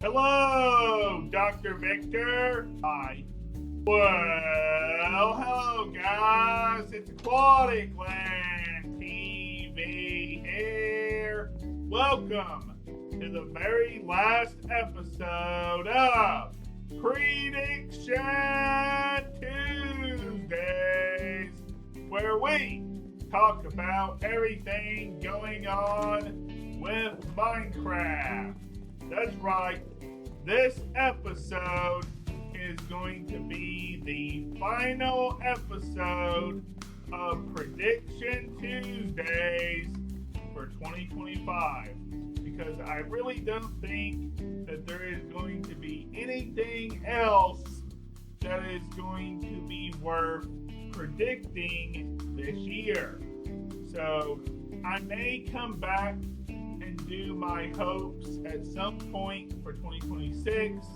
Hello, Dr. Victor. Hi. Well, hello, guys. It's Aquatic Land TV here. Welcome to the very last episode of Prediction Tuesdays, where we talk about everything going on with Minecraft. That's right, this episode is going to be the final episode of Prediction Tuesdays for 2025, because I really don't think that there is going to be anything else that is going to be worth predicting this year. So I may come back and do my hopes at some point for 2026,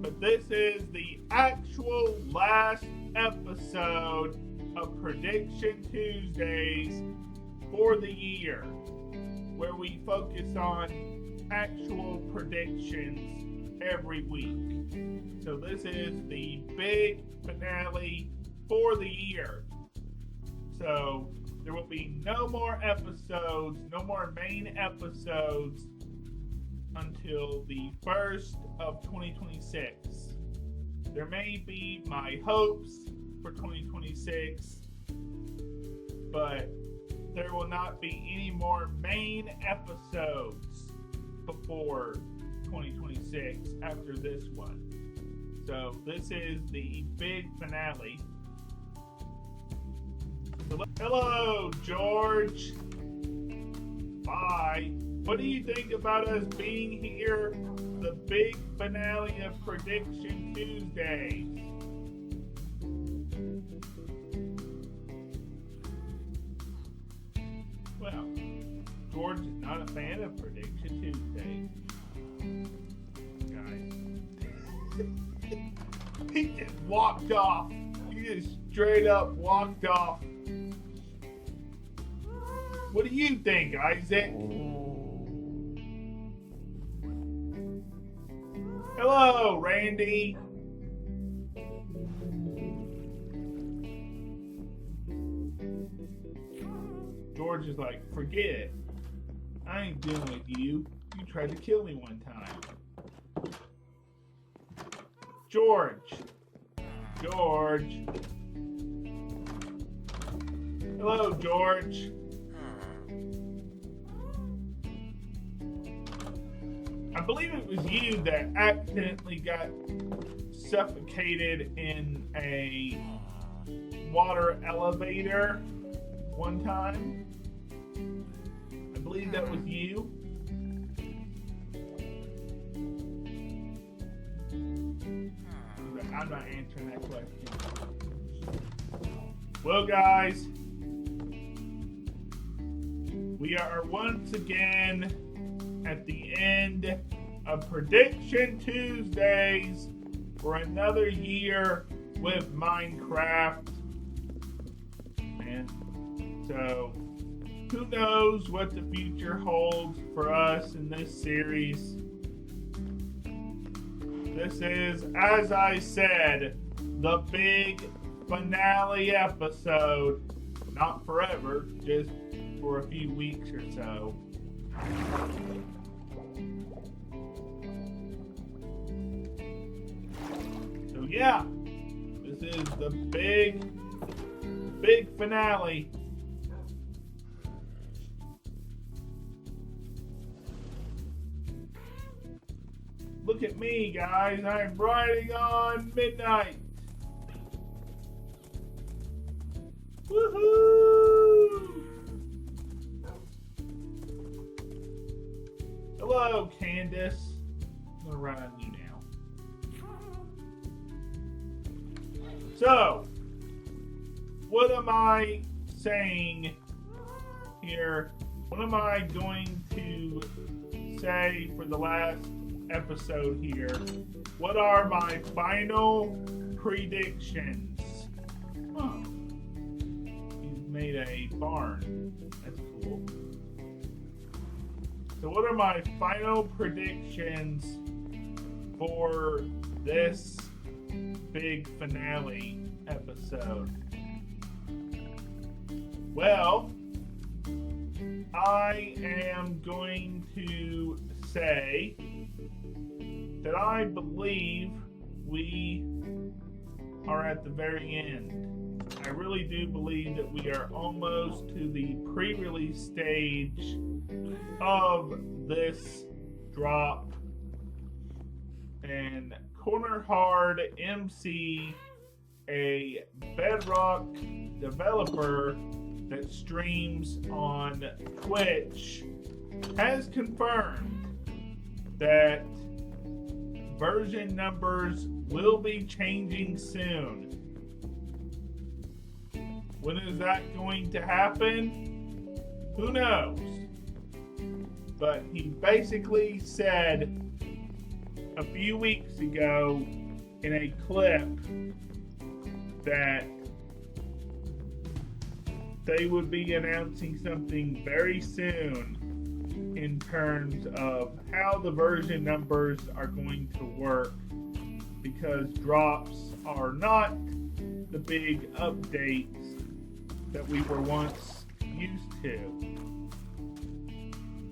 but this is the actual last episode of Prediction Tuesdays for the year, where we focus on actual predictions every week. So this is the big finale for the year. So there will be no more episodes, no more main episodes until the 1st of 2026. There may be my hopes for 2026, but there will not be any more main episodes before 2026 after this one. So this is the big finale. Hello, George. Bye. What do you think about us being here, the big finale of Prediction Tuesdays? Well, George is not a fan of Prediction Tuesdays. Guys. He just walked off. He just straight up walked off. What do you think, Isaac? Hello, Randy. George is like, forget it. I ain't dealing with you. You tried to kill me one time. George. Hello, George. I believe it was you that accidentally got suffocated in a water elevator one time. I believe that was you. I'm not answering that question. Well, guys, we are once again at the end of Prediction Tuesdays for another year with Minecraft. And so, who knows what the future holds for us in this series. This is, as I said, the big finale episode. Not forever, just for a few weeks or so. So yeah, this is the big finale. Look at me, guys. I'm riding on midnight. Woohoo! Hello, Candace. I'm gonna run on you now. So, what am I saying here? What am I going to say for the last episode here? What are my final predictions? Huh. He's made a barn. That's cool. So what are my final predictions for this big finale episode? Well, I am going to say that I believe we are at the very end. I really do believe that we are almost to the pre-release stage of this drop, and Corner Hard MC, a Bedrock developer that streams on Twitch, has confirmed that version numbers will be changing soon. When is that going to happen? Who knows? But he basically said a few weeks ago in a clip that they would be announcing something very soon in terms of how the version numbers are going to work, because drops are not the big updates that we were once used to.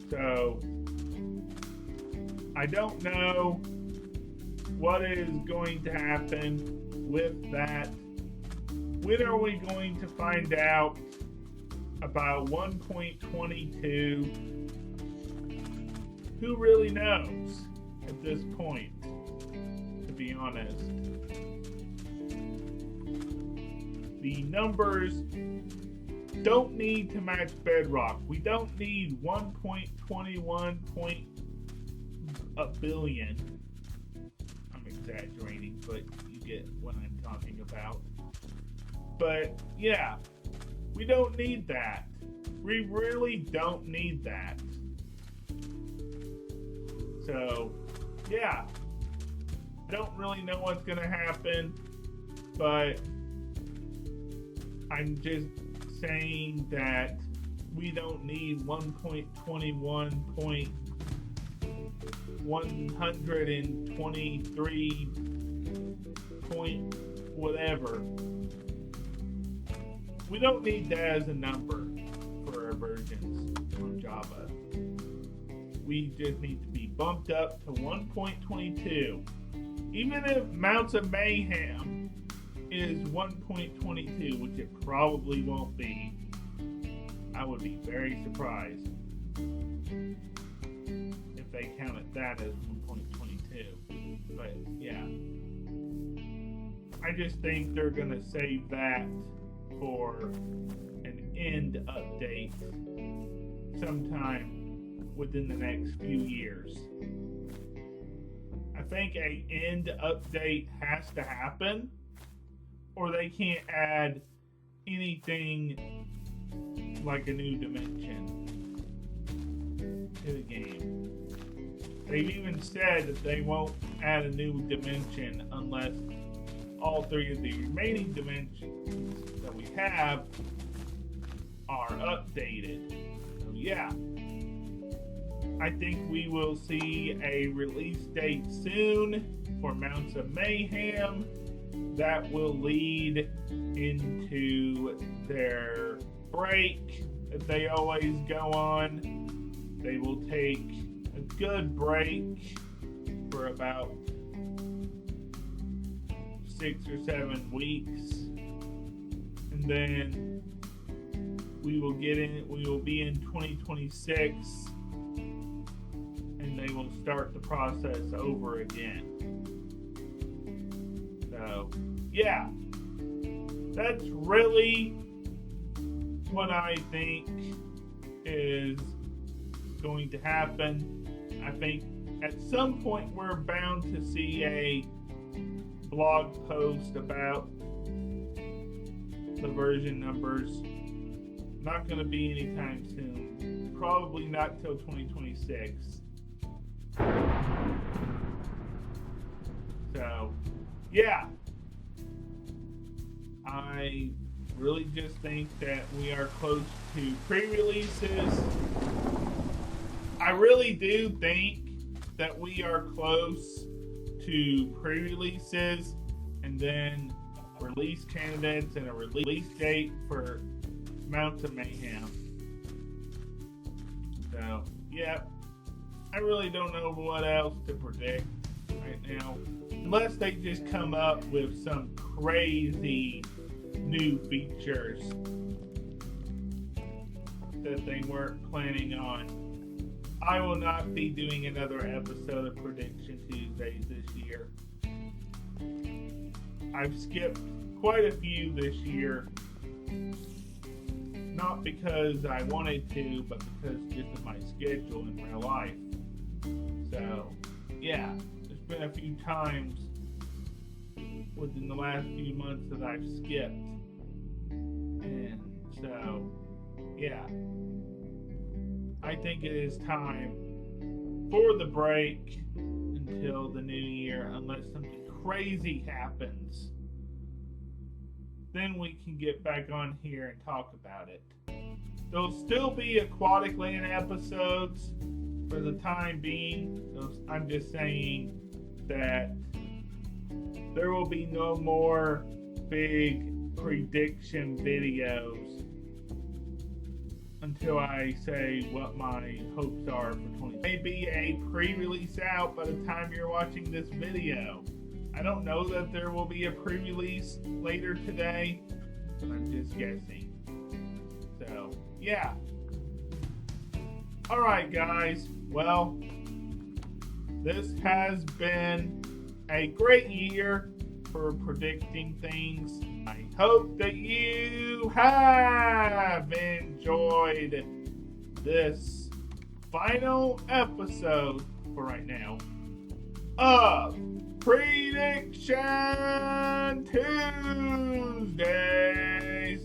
So I don't know what is going to happen with that. When are we going to find out about 1.22? Who really knows at this point, to be honest. The numbers don't need to match Bedrock. We don't need 1.21 a billion. I'm exaggerating, but you get what I'm talking about. But yeah, we don't need that. We really don't need that. So, yeah, I don't really know what's going to happen, but I'm just saying that we don't need 1.23 point whatever. We don't need that as a number for our versions on Java. We just need to be bumped up to 1.22. Even if Mounts of Mayhem is 1.22, which it probably won't be, I would be very surprised if they counted that as 1.22. But yeah, I just think they're going to save that for an end update sometime within the next few years. I think an end update has to happen, or they can't add anything like a new dimension to the game. They've even said that they won't add a new dimension unless all three of the remaining dimensions that we have are updated. So yeah, I think we will see a release date soon for Mounts of Mayhem that will lead into their break that they always go on. They will take a good break for about 6 or 7 weeks, and then we will be in 2026, and they will start the process over again. So yeah, that's really what I think is going to happen. I think at some point we're bound to see a blog post about the version numbers. Not going to be anytime soon. Probably not till 2026. So, yeah. I really just think that we are close to pre-releases. I really do think that we are close to pre-releases and then release candidates and a release date for Mounts of Mayhem. So, yeah, I really don't know what else to predict right now. Unless they just come up with some crazy new features that they weren't planning on. I will not be doing another episode of Prediction Tuesdays this year. I've skipped quite a few this year. Not because I wanted to, but because just of my schedule in real life. So, yeah, there's been a few times within the last few months that I've skipped. And so, yeah, I think it is time for the break until the new year, unless something crazy happens. Then we can get back on here and talk about it. There'll still be Aquatic Land episodes for the time being. I'm just saying that there will be no more big prediction videos until I say what my hopes are for 2020. Maybe a pre-release out by the time you're watching this video. I don't know that there will be a pre-release later today, but I'm just guessing. So, yeah. Alright guys, well, this has been a great year for predicting things. I hope that you have enjoyed this final episode for right now of Prediction Tuesdays.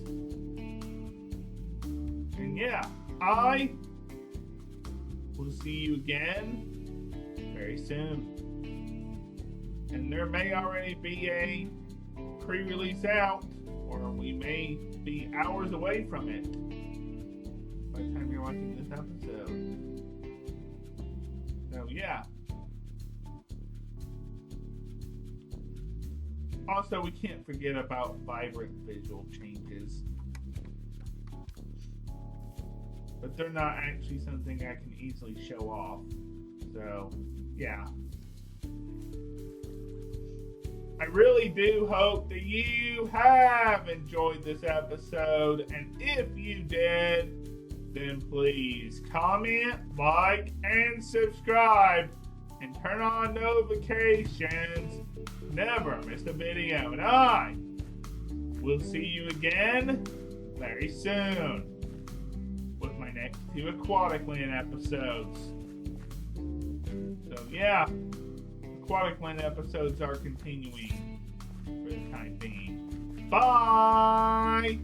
And yeah, I will see you again very soon. And there may already be a pre-release out, or we may be hours away from it by the time you're watching this episode. So yeah. Also, we can't forget about vibrant visual changes. But they're not actually something I can easily show off. So, yeah. I really do hope that you have enjoyed this episode. And if you did, then please comment, like, and subscribe. And turn on notifications. Never miss a video. And I will see you again very soon with my next 2 Aquatic Land episodes. So yeah, Aquatic Land episodes are continuing for the time being. Bye!